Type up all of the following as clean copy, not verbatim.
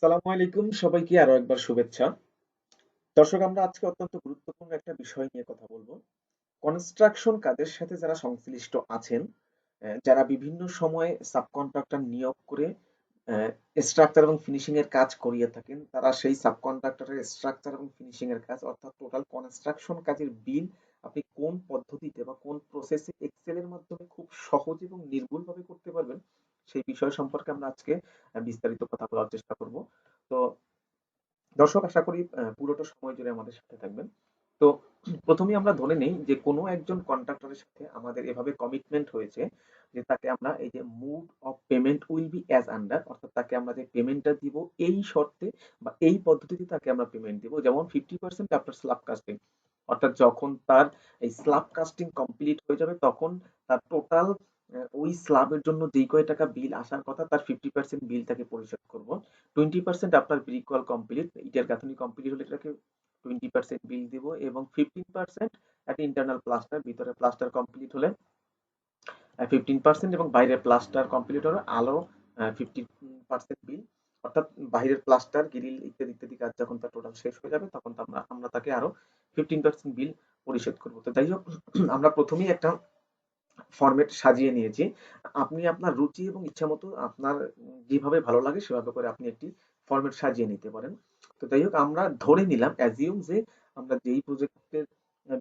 সালামু আলাইকুম, সবাইকে আরো একবার শুভেচ্ছা। দর্শক, আমরা আজকে অত্যন্ত গুরুত্বপূর্ণ একটা বিষয় নিয়ে কথা বলবো। কনস্ট্রাকশন কাজের সাথে যারা সংশ্লিষ্ট আছেন, যারা বিভিন্ন সময়ে সাবকন্ট্রাক্টর নিয়োগ করে স্ট্রাকচার এবং ফিনিশিং এর কাজ করিয়ে থাকেন, তারা সেই সাবকন্ট্রাক্টরের স্ট্রাকচার এবং ফিনিশিং এর কাজ অর্থাৎ টোটাল কনস্ট্রাকশন কাজের বিল আপনি কোন পদ্ধতিতে বা কোন প্রসেসে এক্সেল এর মাধ্যমে খুব সহজ এবং নির্ভুলভাবে করতে পারবেন, সেই বিষয় সম্পর্কে আমরা আজকে বিস্তারিত কথা বলার চেষ্টা করব। তো দর্শক, আশা করি পুরোটা সময় জুড়ে আমাদের সাথে থাকবেন। তো প্রথমেই আমরা ধরে নেই যে কোনো একজন কন্ট্রাক্টরের সাথে আমাদের এভাবে কমিটমেন্ট হয়েছে যে তাকে আমরা এই যে mode of payment will be as under, অর্থাৎ তাকে আমরা যে পেমেন্টটা দিব এই শর্তে বা এই পদ্ধতিতে তাকে আমরা পেমেন্ট দিব। যেমন 50% আফটার স্ল্যাব কাস্টিং, অর্থাৎ যখন তার এই স্ল্যাব কাস্টিং কমপ্লিট হয়ে যাবে তখন তার টোটাল ওই স্ল্যাবের জন্য যেই কয় টাকা বিল আসার কথা তার 50% বিল তাকে পরিশোধ করব। 20% আপনার ব্রিক ওয়াল কমপ্লিট, ইটের গাঁথনি কমপ্লিট হলে এটাকে 20% বিল দিব, এবং 15% একটা ইন্টারনাল প্লাস্টার, ভিতরে প্লাস্টার কমপ্লিট হলে 15%, এবং বাইরের প্লাস্টার কমপ্লিট হলে আলো 15% বিল। অর্থাৎ বাইরের প্লাস্টার, গ্রিল ইত্যাদি ইত্যাদি কাজ যখন তার টোটাল শেষ হয়ে যাবে তখন তো আমরা আমরা তাকে আরো 15% বিল পরিশোধ করবো। তো যাই হোক, আমরা প্রথমেই একটা ফরম্যাট সাজিয়ে নিয়েছি। আপনি আপনার রুচি এবং ইচ্ছা মতো আপনার যেভাবে ভালো লাগে সেভাবে করে আপনি একটি ফরম্যাট সাজিয়ে নিতে পারেন। তো যাই হোক, আমরা ধরে নিলাম অ্যাজিউম যে আমরা যেই প্রজেক্টের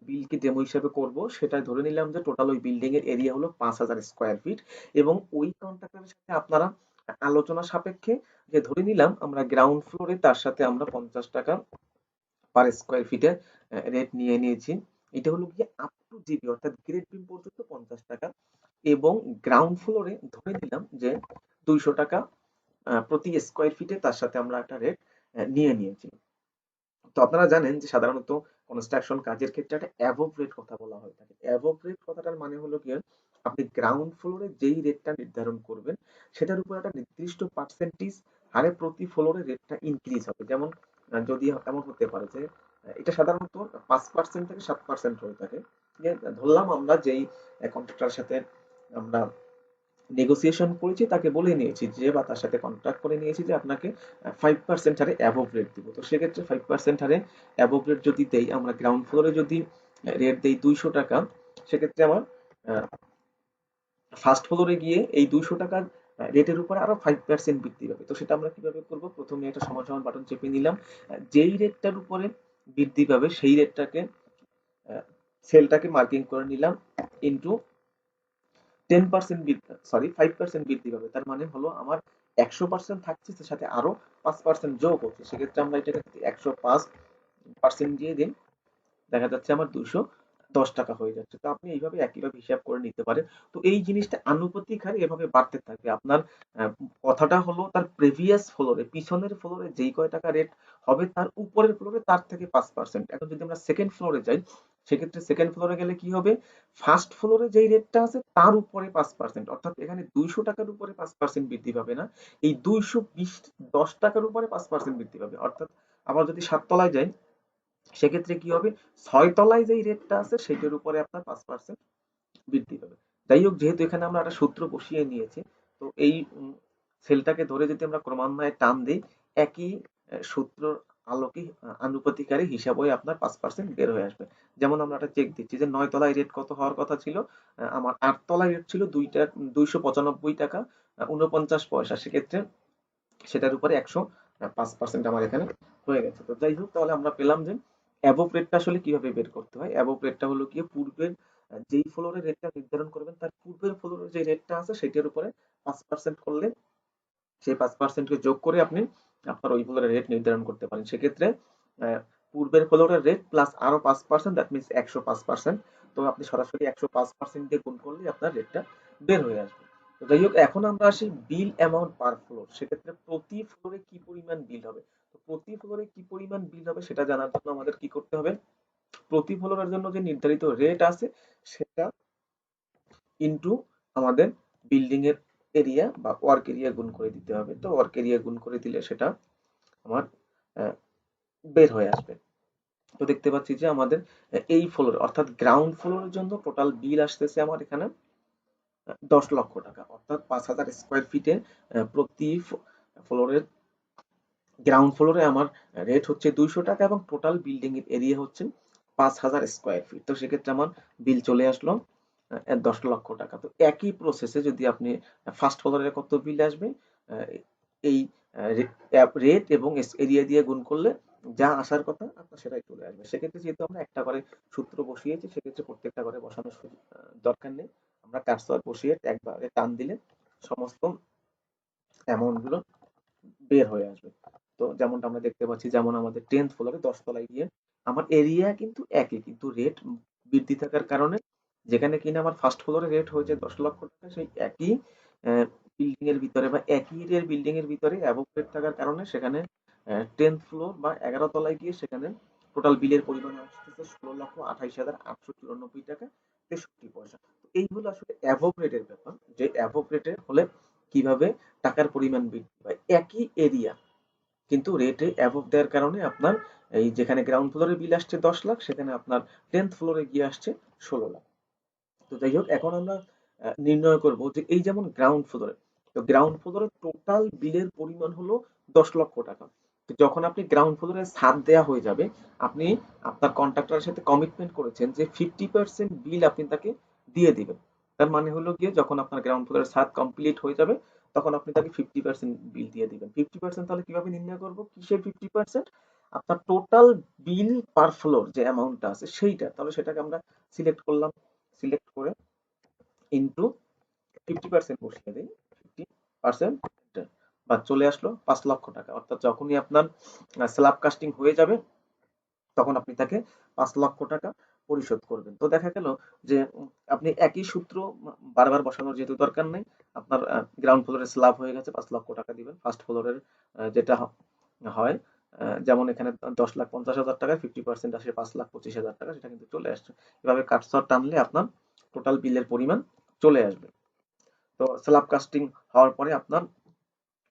বিলকে ডেমো হিসাবে করব সেটা ধরে নিলাম যে টোটাল ওই বিল্ডিং এর এরিয়া হলো 5,000 স্কোয়ার ফিট, এবং ওই কন্ট্রাক্টরের সাথে আপনারা আলোচনা সাপেক্ষে যে ধরে নিলাম আমরা গ্রাউন্ড ফ্লোরে তার সাথে আমরা 50 টাকা পার স্কোয়ার ফিটে রেট নিয়ে নিয়েছি। এটা হলো গিয়ে আপ টু জিবি, অর্থাৎ গ্রেড বিম পর্যন্ত 50 টাকা, এবং গ্রাউন্ড ফ্লোরে ধরে নিলাম যে 200 টাকা প্রতি স্কোয়ার ফিটে তার সাথে আমরা একটা রেট নিয়ে নিয়েছি। তো আপনারা জানেন যে সাধারণত কনস্ট্রাকশন কাজের ক্ষেত্রে একটা অ্যাভব রেট কথা বলা হয়ে থাকে। অ্যাভব রেট কথাটার মানে হলো কি, আপনি গ্রাউন্ড ফ্লোরে যেই রেটটা নির্ধারণ করবেন সেটার উপর একটা নির্দিষ্ট পার্সেন্টেজ হারে প্রতি ফ্লোরে রেটটা ইনক্রিজ হবে। যেমন যদি এমন হতে পারে যে এটা সাধারণত 5% থেকে 7% হয়ে থাকে। যে ধরলাম আমরা যেই কন্ট্রাক্টরের সাথে আমরা নেগোসিয়েশন করেছি তাকে বলে নিয়েছি যে, বা তার সাথে কন্ট্রাক্ট করে নিয়েছি যে আপনাকে 5% হারে অ্যাবভ রেট দিব। তো সেক্ষেত্রে 5% হারে অ্যাবভ রেট যদি দেই, আমরা গ্রাউন্ড ফ্লোরে যদি রেট দেই 200 টাকা, সেক্ষেত্রে আমার ফার্স্ট ফ্লোরে গিয়ে এই 200 টাকার রেটের উপরে আরো 5% বৃদ্ধি পাবে। তো সেটা আমরা কিভাবে করব? প্রথমে একটা সমান সমান বাটন চেপে নিলাম। যেই রেটটার উপরে বৃদ্ধি পাবে সেই রেটটাকে সেলটাকে মার্কিং করে নিলাম ইনটু 10% বৃদ্ধি, সরি 5% বৃদ্ধি পাবে। তার মানে হলো আমার 100% থাকছে, তার সাথে আরো 5% যোগ হচ্ছে। সেক্ষেত্রে আমরা এটাকে 105% দিয়ে দিন, দেখা যাচ্ছে আমার 210 টাকা হয়ে যাচ্ছে। তো আপনি এইভাবে একইভাবে হিসাব করে নিতে পারেন। তো এই জিনিসটা আনুপাতিক হারে এভাবে বাড়তে থাকবে। আপনার কথাটা হলো তার প্রিভিয়াস ফ্লোরে, পিছনের ফ্লোরে যেই কয় টাকা রেট হবে তার উপরের ফ্লোরে তার থেকে 5%। এখন যদি আমরা সেকেন্ড ফ্লোরে যাই, সেক্ষেত্রে সেকেন্ড ফ্লোরে গেলে কি হবে? ফার্স্ট ফ্লোরে যেই রেটটা আছে তার উপরে 5%, অর্থাৎ এখানে 200 টাকার উপরে 5% বৃদ্ধি পাবে না, এই 210 টাকার উপরে 5% বৃদ্ধি পাবে। অর্থাৎ আবার যদি 7 তলায় যাই, সেক্ষেত্রে কি হবে? 6 তলায় যেই রেটটা আছে সেটার উপরে আপনার 5% বৃদ্ধি পাবে। যাই হোক, যেহেতু এখানে আমরা একটা সূত্র বসিয়ে নিয়েছি, তো এই সেলটাকে ধরে যদি আমরা ক্রমান্বয়ে টান দিই, একই সূত্রর আলোকে আনুপাতিক হারে হিসাব হয়ে আপনার 5% বের হয়ে আসবে। যেমন আমরা একটা চেক দিচ্ছি যে 9 তলায় রেট কত হওয়ার কথা ছিল, আমার 8 তলায় রেট ছিল 295 টাকা 49 পয়সা। সেক্ষেত্রে সেটার উপরে 105% আমার এখানে হয়ে গেছে। তো যাই হোক, তাহলে আমরা পেলাম যে অ্যাবোভ রেটটা আসলে কিভাবে বের করতে হয়। অ্যাবোভ রেটটা হলো গিয়ে পূর্বের যেই ফ্লোরে রেটটা নির্ধারণ করবেন তার পূর্বের ফ্লোরের যে রেটটা আছে সেটার উপরে 5% করলে সেই 5%কে যোগ করে আপনি আপনার ওই ফ্লোরের রেট নির্ধারণ করতে পারেন। সেক্ষেত্রে আহ, পূর্বের ফ্লোরের রেট প্লাস আরো 5%, দ্যাট মিনস 105%। তো আপনি সরাসরি 105% দিয়ে গুণ করলে আপনার রেটটা বের হয়ে আসবে। তো যাই হোক, এখন আমরা আসি বিল অ্যামাউন্ট পার ফ্লোর। সেক্ষেত্রে প্রতি ফ্লোরে কি পরিমাণ বিল হবে? তো প্রতি ফ্লোরে কি পরিমাণ বিল হবে সেটা জানার জন্য আমাদের কি করতে হবে? প্রতি ফ্লোরের জন্য যে নির্ধারিত রেট আছে সেটা ইনটু আমাদের বিল্ডিং এর এরিয়া বা ওয়ার্ক এরিয়া গুণ করে দিতে হবে। তো ওয়ার্ক এরিয়া গুণ করে দিলে সেটা আমার আহ, বের হয়ে আসবে। তো দেখতে পাচ্ছি যে আমাদের এই ফ্লোর অর্থাৎ গ্রাউন্ড ফ্লোরের জন্য টোটাল বিল আসতেছে আমার এখানে 10 লক্ষ টাকা, অর্থাৎ 5,000 স্কোয়ার ফিটে প্রতি ফ্লোরের গ্রাউন্ড ফ্লোরে আমার রেট হচ্ছে 200 টাকা এবং টোটাল বিল্ডিং এর এরিয়া হচ্ছে 5,000 স্কোয়ার ফিট। তো সেক্ষেত্রে আমার বিল চলে আসলো 10 লক্ষ টাকা। তো একই প্রসেসে যদি আপনি ফার্স্ট ফ্লোরে কত বিল আসবে, আহ, এই রেট এবং এরিয়া দিয়ে গুণ করলে যা আসার কথা আপনার সেটাই চলে আসবে। সেক্ষেত্রে যেহেতু আমরা একটা করে সূত্র বসিয়েছি, সেক্ষেত্রে প্রত্যেকটা করে বসানোর দরকার নেই। আমরা কার্সর বসিয়ে একবারে টান দিলে সমস্ত অ্যামাউন্ট গুলো বের হয়ে আসবে। তো যেমনটা আমরা দেখতে পাচ্ছি, যেমন আমাদের 10th ফ্লোরে 10 তলায় গিয়ে আমার এরিয়া কিন্তু একই, কিন্তু রেট বৃদ্ধি থাকার কারণে যেখানে কিনা আমার ফার্স্ট ফ্লোরে রেট হয়েছে 10 লক্ষ টাকা, সেই একই বিল্ডিং এর ভিতরে বা একই এর বিল্ডিং এর ভিতরে অ্যাবভ রেট থাকার কারণে সেখানে 10th ফ্লোর বা 11 তলায় গিয়ে সেখানে টোটাল বিলের পরিমাণ আসতেছে 16,28,894 টাকা 63 পয়সা। তো এই হলো আসলে অ্যাবভ রেটের ব্যাপার, যে অ্যাবভ রেটের হলে কিভাবে টাকার পরিমাণ বৃদ্ধি পায়। একই এরিয়া কিন্তু রেটে অ্যাবভ দেওয়ার কারণে আপনার এই যেখানে গ্রাউন্ড ফ্লোরে বিল আসছে 10 লাখ, সেখানে আপনার 10th ফ্লোরে গিয়ে আসছে 16 লাখ। তো যাই হোক, এখন আমরা নির্ণয় করব যে এই যেমন গ্রাউন্ড ফ্লোরে, তো গ্রাউন্ড ফ্লোরে টোটাল বিলের পরিমাণ হলো 10 লক্ষ টাকা। তো যখন আপনি গ্রাউন্ড ফ্লোরে ছাদ দেওয়া হয়ে যাবে, আপনি আপনার কন্ট্রাক্টরের সাথে কমিটমেন্ট করেছেন যে 50% বিল আপনি তাকে দিয়ে দিবেন। তার মানে হলো গিয়ে যখন আপনার গ্রাউন্ড ফ্লোরের ছাদ কমপ্লিট হয়ে যাবে, তখন আপনি তাকে 50% বিল দিয়ে দিবেন। 50% তাহলে কিভাবে নির্ণয় করবো, কিসের 50%? আপনার টোটাল বিল পার ফ্লোর যে অ্যামাউন্টটা আছে সেইটা, তাহলে সেটাকে আমরা সিলেক্ট করলাম, সিলেক্ট করে ইন্টু 50% বসিয়ে দিই, 50% বা চলে আসলো 5 লক্ষ টাকা। অর্থাৎ যখনই আপনার স্ল্যাব কাস্টিং হয়ে যাবে, তখন আপনি তাকে 5 লক্ষ টাকা পরিশোধ করবেন। তো দেখা গেল যে আপনি একই সূত্র বারবার বসানোর যেহেতু দরকার নেই, আপনার গ্রাউন্ড ফ্লোরের স্ল্যাব হয়ে গেছে, 5 লক্ষ টাকা দিবেন। ফার্স্ট ফ্লোরের যেটা হয়, যেমন এখানে 10,50,000 টাকায় 50% আসে 5,25,000 টাকা, সেটা কিন্তু চলে আসছে। এভাবে কাটছর টানলে আপনার টোটাল বিলের পরিমাণ চলে আসবে। তো স্ল্যাব কাস্টিং হওয়ার পরে আপনার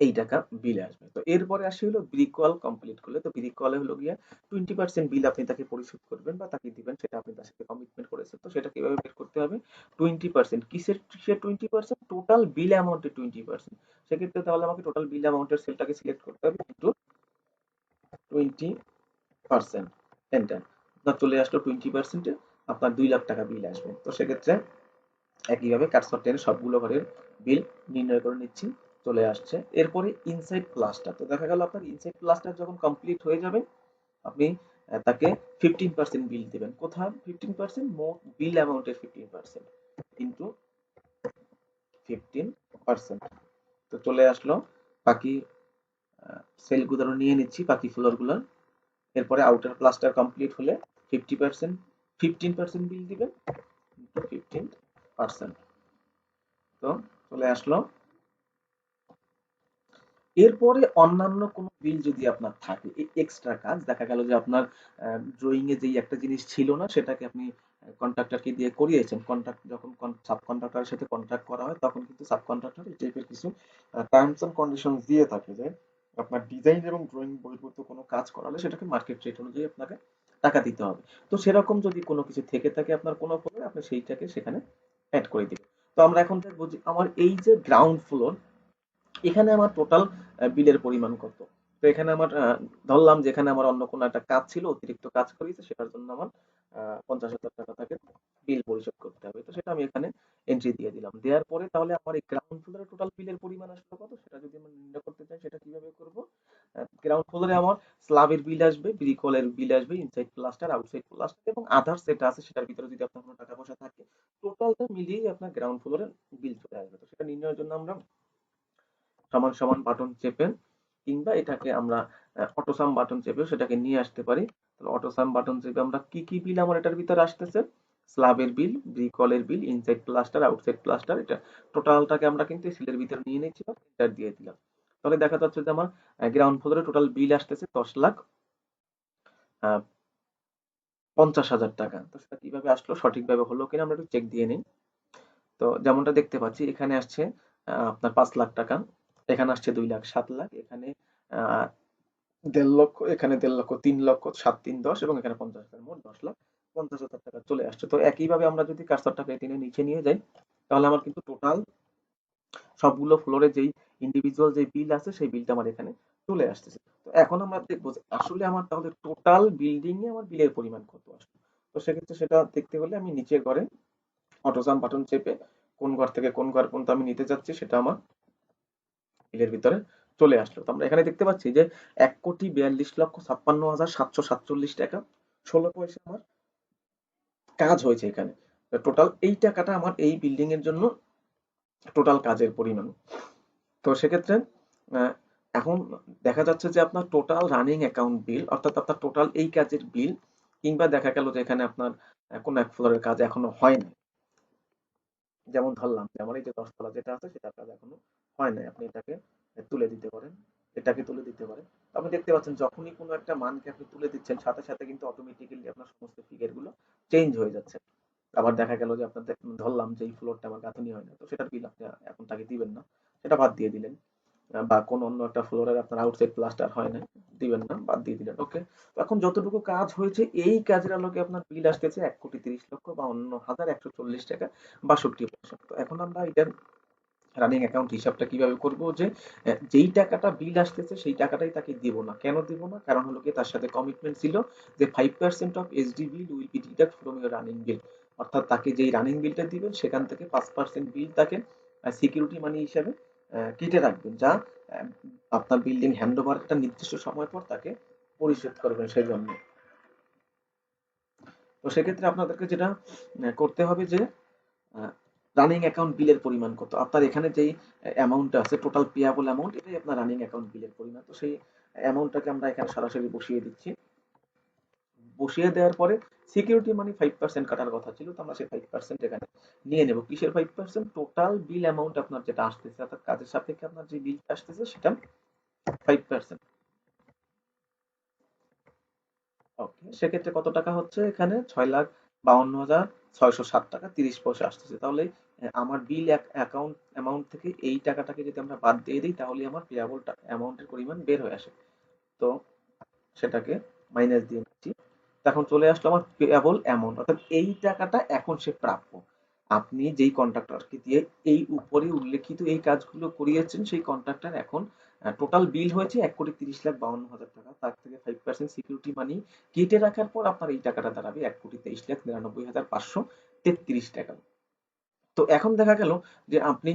এই টাকা বিলে আসবে। তো এরপরে আসে হলো ব্রিক ওয়াল কমপ্লিট করলে, তো ব্রিক ওয়ালে হলো গিয়ে 20% বিল আপনি তাকে পরিশোধ করবেন বা তাকে দিবেন, সেটা আপনি তার সাথে কমিটমেন্ট করেছেন। তো সেটা কিভাবে বের করতে হবে, 20% কিসের কিসের 20%, টোটাল বিল অ্যামাউন্টের 20%। সেক্ষেত্রে তাহলে আমাকে টোটাল বিল অ্যামাউন্টের সেলটাকে সিলেক্ট করতে হবে, কিন্তু 20% এন্টার। আপনার চলে আসলো 20%, আপনার 2 লাখ টাকা বিল আসবে। তো সেক্ষেত্রে একইভাবে কাটছর টেনে সবগুলো ঘরের বিল নির্ণয় করে নিচ্ছি, চলে আসছে। এরপরে ইনসাইড প্লাস্টার, তো দেখা গেল আপনার ইনসাইড প্লাস্টার যখন কমপ্লিট হয়ে যাবে, আপনি তাকে 15% বিল দিবেন। কোথায় 15%, মোট বিল অ্যামাউন্টের 15% কিন্তু 15%। তো চলে আসলো বাকি সেলগুলো নিয়ে নিচ্ছি, বাকি ফ্লোর গুলো। এরপরে আউটার প্লাস্টার কমপ্লিট হলে 50%, 15% বিল দিবেন কিন্তু 15%। তো চলে আসলো। এরপরে অন্যান্য কোনো বিল যদি আপনার থাকে, এক্সট্রা কাজ, দেখা গেল যে আপনার ড্রয়িং এ যেই একটা জিনিস ছিল না, সেটাকে আপনি কন্ট্রাক্টরকে দিয়ে করিয়েছেন। কন্ট্রাক্ট যখন সাব কন্ট্রাক্টরের সাথে কন্ট্রাক্ট করা হয়, তখন কিন্তু সাব কন্ট্রাক্টর এই টাইপের কিছু টার্মস এন্ড কন্ডিশন দিয়ে থাকে যে আপনার ডিজাইন এবং ড্রয়িং বহির্ভূত কোনো কাজ করালে সেটাকে মার্কেট রেট অনুযায়ী আপনাকে টাকা দিতে হবে। তো সেরকম যদি কোনো কিছু থেকে থাকে আপনার কোনো ফ্লোরে, আপনি সেইটাকে সেখানে অ্যাড করে দিবেন। তো আমরা এখন দেখবো যে আমার এই যে গ্রাউন্ড ফ্লোর, এখানে আমার টোটাল বিলের পরিমাণ কত। তো এখানে আমার ধরলাম যে এখানে আমার অন্য কোনো একটা কাজ ছিল, অতিরিক্ত কাজ করেছে, সেটার জন্য আমার 50,000 টাকা তাকে বিল পরিশোধ করতে হবে। তো সেটা আমি এখানে এন্ট্রি দিয়ে দিলাম। দেওয়ার পরে তাহলে আমার এই গ্রাউন্ড ফ্লোরের টোটাল বিলের পরিমাণ আসলো কত, সেটা যদি আমরা নির্ণয় করতে চাই, সেটা কিভাবে করব? গ্রাউন্ড ফ্লোরে আমার স্ল্যাবের বিল আসবে, ব্রিকওয়ালের বিল আসবে, ইনসাইড প্লাস্টার, আউটসাইড প্লাস্টার এবং আদার্স যেটা আছে সেটার ভিতরে যদি আপনার কোনো টাকা পয়সা থাকে, টোটালটা মিলিয়ে আপনার গ্রাউন্ড ফ্লোরের বিল চলে আসবে। তো সেটা নির্ণয়ের জন্য আমরা সমান সমান বাটন চেপে, কিংবা এটাকে আমরা অটোসাম বাটন চেপেও সেটাকে নিয়ে আসতে পারি। তাহলে অটোসাম বাটন চেপে আমরা কি কি বিল আমার এটার ভিতরে আসতেছে, স্ল্যাবের বিল, ব্রিকওয়ালের বিল, ইনসাইড প্লাস্টার, আউটসাইড প্লাস্টার, এটা টোটালটাকে আমরা কিন্তু সিলের ভিতরে নিয়ে নিচ্ছি, এন্টার দিয়ে দিলাম। তাহলে দেখা যাচ্ছে যে আমার গ্রাউন্ড ফ্লোরে টোটাল বিল আসতেছে 10,50,000 টাকা। তো সেটা কিভাবে আসলো, সঠিকভাবে হলো কিনা আমরা একটু চেক দিয়ে নিই। তো যেমনটা দেখতে পাচ্ছি, এখানে আসছে আপনার 5 লাখ টাকা, এখানে আসছে 2 লাখ, 7 লাখ, এখানে 1.5 লক্ষ, এখানে 1.5 লক্ষ, 3 লক্ষ, 7 3 10 এবং এখানে 50,000, মোট 10,50,000 টাকা চলে আসছে। তো একইভাবে আমরা যদি কার্সরটাকে টেনে নিচে নিয়ে যাই, তাহলে আমার কিন্তু টোটাল সবগুলো ফ্লোরে যেই ইন্ডিভিজুয়াল যে বিল আছে সেই বিলটা আমার এখানে চলে আসতেছে। তো এখন আমরা দেখবো যে আসলে আমার তাহলে টোটাল বিল্ডিং এ আমার বিলের পরিমাণ কত আসবে। তো সেক্ষেত্রে সেটা দেখতে হলে আমি নিচের ঘরে অটোসাম বাটন চেপে কোন ঘর থেকে কোন ঘর পর্যন্ত আমি নিতে যাচ্ছি সেটা আমার বিলের ভিতরে চলে আসলো। তো আমরা এখানে দেখতে পাচ্ছি যে ১,৪২,৫৬,৭৪৭ টাকা ১৬ পয়সা আমার কাজ হয়েছে এখানে। টোটাল এই টাকাটা আমার এই বিল্ডিং এর জন্য টোটাল কাজের পরিমাণ। তো সেক্ষেত্রে আহ, এখন দেখা যাচ্ছে যে আপনার টোটাল রানিং অ্যাকাউন্ট বিল অর্থাৎ আপনার টোটাল এই কাজের বিল, কিংবা দেখা গেল যে এখানে আপনার কোনো এক ফ্লোরের কাজ এখনো হয় নাই, যেমন ধরলাম যে আমার এই যে ১০ তলা যেটা আছে সেটার কাজ এখনো হয় নাই, আপনি এটাকে তুলে দিতে পারেন, এটাকে তুলে দিতে পারেন। তো আপনি দেখতে পাচ্ছেন যখনই কোনো একটা মানকে আপনি তুলে দিচ্ছেন সাথে সাথে কিন্তু অটোমেটিক্যালি আপনার সমস্ত ফিগার গুলো চেঞ্জ হয়ে যাচ্ছে। আবার দেখা গেল যে আপনার ধরলাম যে এই ফ্লোরটা আমার গাঁথুনি হয় না, তো সেটার বিল আপনি এখন তাকে দিবেন না, সেটা বাদ দিয়ে দিলেন। বা কোনো অন্য একটা ফ্লোরের আপনার আউটসাইড প্লাস্টার হয় না, দিবেন না, বাদ দিয়ে দিলেন, ওকে। তো এখন যতটুকু কাজ হয়েছে এই কাজের আলোকে আপনার বিল আসতেছে ১,৩০,৫২,১৪০ টাকা ৬২ পয়সা। তো এখন আমরা এটার রানিং অ্যাকাউন্ট হিসাবটা কিভাবে করব, যে যেই টাকাটা বিল আসতেছে সেই টাকাটাই তাকে দিব না। কেন দিব না? কারণ হলো কি তার সাথে কমিটমেন্ট ছিল যে 5% of SD bill will be deduct from your running bill. অর্থাৎ তাকে যেই রানিং বিলটা দিবেন সেখান থেকে 5% বিল তাকে সিকিউরিটি মানি হিসাবে কেটে রাখবেন, যা আহ, আপনার বিল্ডিং হ্যান্ডওভার একটা নির্দিষ্ট সময় পর তাকে পরিশোধ করবেন সেই জন্য। তো সেক্ষেত্রে আপনাদেরকে যেটা করতে হবে যে রানিং অ্যাকাউন্ট বিলের পরিমাণ কত আপনার এখানে যেই অ্যামাউন্ট আছে, টোটাল পেয়াবল অ্যামাউন্ট, এটাই আপনার রানিং অ্যাকাউন্ট বিলের পরিমাণ। তো সেই অ্যামাউন্টটাকে আমরা এখানে সরাসরি বসিয়ে দিচ্ছি। বসিয়ে দেওয়ার পরে সিকিউরিটি মানি 5% কাটার কথা ছিল, তো আমরা সেই 5% এখানে নিয়ে নেব। কিসের 5%? টোটাল বিল অ্যামাউন্ট আপনার যেটা আসতেছে, অর্থাৎ কাজের সাপেক্ষে আপনার যে বিলটা আসতেছে সেটা 5%। ওকে, সেক্ষেত্রে কত টাকা হচ্ছে এখানে? ৬,৫২,৬০৭ টাকা ৩০ পয়সা আসতেছে। তাহলে আমার বিল অ্যাকাউন্ট অ্যামাউন্ট থেকে এই টাকাটাকে যদি আমরা বাদ দিয়ে দিই তাহলে আমার পেয়াবল অ্যামাউন্টের পরিমাণ বের হয়ে আসে। তো সেটাকে মাইনাস দিয়ে নিচ্ছি। তো এখন চলে আসলো আমার পেয়াবল অ্যামাউন্ট, অর্থাৎ এই টাকাটা এখন সে প্রাপ্য। আপনি যেই কন্ট্রাক্টরকে দিয়ে এই উপরে উল্লেখিত এই কাজগুলো করিয়েছেন সেই কন্ট্রাক্টর এখন টোটাল বিল হয়েছে ১,৩০,৫২,০০০ টাকা, তার থেকে 5% সিকিউরিটি মানি কেটে রাখার পর আপনার এই টাকাটা দাঁড়াবে ১,২৩,৯৯,৫৩৩ টাকা। তো এখন দেখা গেল যে আপনি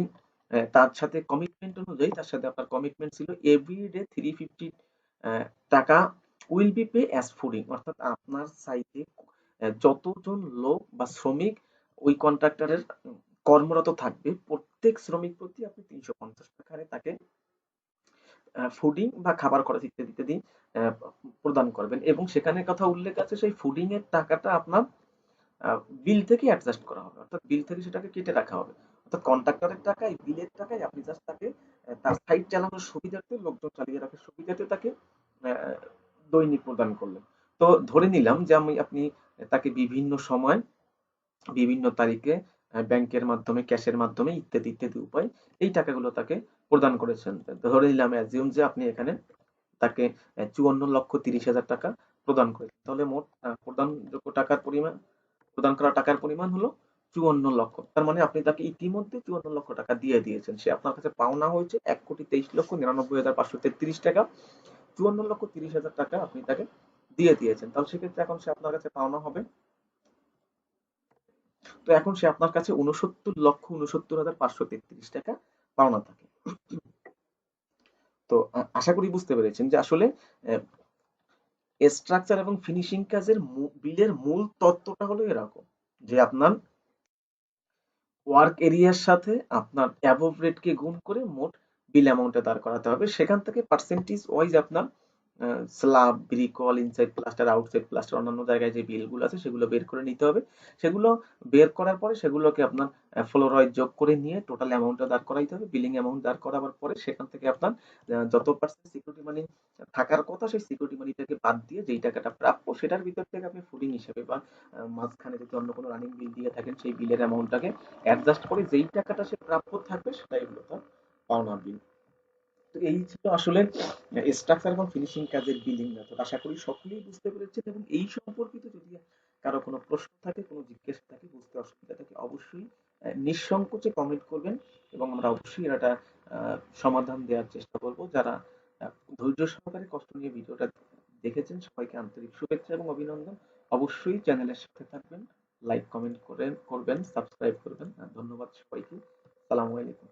তার সাথে কমিটমেন্ট অনুযায়ী তার সাথে আপনার কমিটমেন্ট ছিল এভরিডে 350 টাকা will be pay as fooding, অর্থাৎ আপনার সাইটে যতজন লোক বা শ্রমিক ওই কন্ট্রাক্টরের কর্মরত থাকবে প্রত্যেক শ্রমিক প্রতি আপনি ৩৫০ টাকা হারে তাকে ফুডিং বা খাবার খরচ ইত্যাদি ইত্যাদি আহ, প্রদান করবেন, এবং সেখানে কথা উল্লেখ আছে সেই ফুডিং এর টাকাটা আপনার বিল থেকে অ্যাডজাস্ট করা হবে, অর্থাৎ বিল থেকে সেটাকে কেটে রাখা হবে। অর্থাৎ কন্ট্রাক্টরের টাকায় বিলের টাকায় আপনি জাস্ট তাকে তার সাইট চালানোর সুবিধার্থে, লোকজন চালিয়ে রাখার সুবিধার্থে তাকে আহ, দৈনিক প্রদান করলেন। তো ধরে নিলাম যে আপনি তাকে বিভিন্ন সময় বিভিন্ন তারিখে ব্যাংকের মাধ্যমে, ক্যাশের মাধ্যমে ইত্যাদি ইত্যাদি উপায় এই টাকাগুলো তাকে প্রদান করেছেন। ধরে নিলাম অ্যাজিউম যে আপনি এখানে তাকে ৫৪,৩০,০০০ টাকা প্রদান করেছেন। তাহলে মোট প্রদানযোগ্য টাকার পরিমাণ, প্রদান করা টাকার পরিমাণ হলো ৫৪ লক্ষ। তার মানে আপনি তাকে ইতিমধ্যে ৫৪ লক্ষ টাকা দিয়ে দিয়েছেন। সে আপনার কাছে পাওনা হয়েছে ১,২৩,৯৯,৫৩৩ টাকা। ৫৪,৩০,০০০ টাকা আপনি তাকে দিয়ে দিয়েছেন। তাহলে সেক্ষেত্রে এখন সে আপনার কাছে পাওনা হবে, তো এখন সে আপনার কাছে ৬৯,৬৯,৫৩৩ টাকা পাওনা থাকে। তো আশা করি বুঝতে পেরেছেন যে আসলে স্ট্রাকচার এবং ফিনিশিং কাজের বিলের মূল তত্ত্বটা হলো এরকম, যে আপনার ওয়ার্ক এরিয়ার সাথে আপনার অ্যাবভ রেটকে গুণ করে মোট বিল অ্যামাউন্টে দাঁড় করাতে হবে। সেখান থেকে পার্সেন্টেজ ওয়াইজ আপনার স্ল্যাব, ব্রিকল, ইনসাইড প্লাস্টার, আউটসাইড প্লাস্টার, অন্যান্য জায়গায় যে বিলগুলো আছে সেগুলো বের করে নিতে হবে। সেগুলো বের করার পরে সেগুলোকে আপনার ফ্লোর ওয়াইজ যোগ করে নিয়ে টোটাল অ্যামাউন্টটা দাঁড় করাইতে হবে। বিলিং অ্যামাউন্ট দাঁড় করাবার পরে সেখান থেকে আপনার যত পার্সেন্ট সিকিউরিটি মানি থাকার কথা সেই সিকিউরিটি মানিটাকে বাদ দিয়ে যেই টাকাটা প্রাপ্য সেটার ভিতর থেকে আপনি ফুডিং হিসেবে বা মাঝখানে যদি অন্য কোনো রানিং বিল দিয়ে থাকেন সেই বিলের অ্যামাউন্টটাকে অ্যাডজাস্ট করে যেই টাকাটা সে প্রাপ্য থাকবে সেটাই হলো তার পাওনা বিল। তো এই ছিল আসলে স্ট্রাকচার এবং ফিনিশিং কাজের বিলিং মেথড। আশা করি সকলেই বুঝতে পেরেছেন, এবং এই সম্পর্কিত যদি কারো কোনো প্রশ্ন থাকে, কোনো জিজ্ঞেস থাকে, বুঝতে অসুবিধা থাকে, অবশ্যই নিঃসংকোচে কমেন্ট করবেন এবং আমরা অবশ্যই এটা সমাধান দেওয়ার চেষ্টা করব। যারা ধৈর্য সহকারে কষ্ট নিয়ে ভিডিওটা দেখেছেন, সবাইকে আন্তরিক শুভেচ্ছা এবং অভিনন্দন। অবশ্যই চ্যানেলের সাথে থাকবেন, লাইক কমেন্ট করবেন, সাবস্ক্রাইব করবেন। ধন্যবাদ সবাইকে। সালামু আলাইকুম।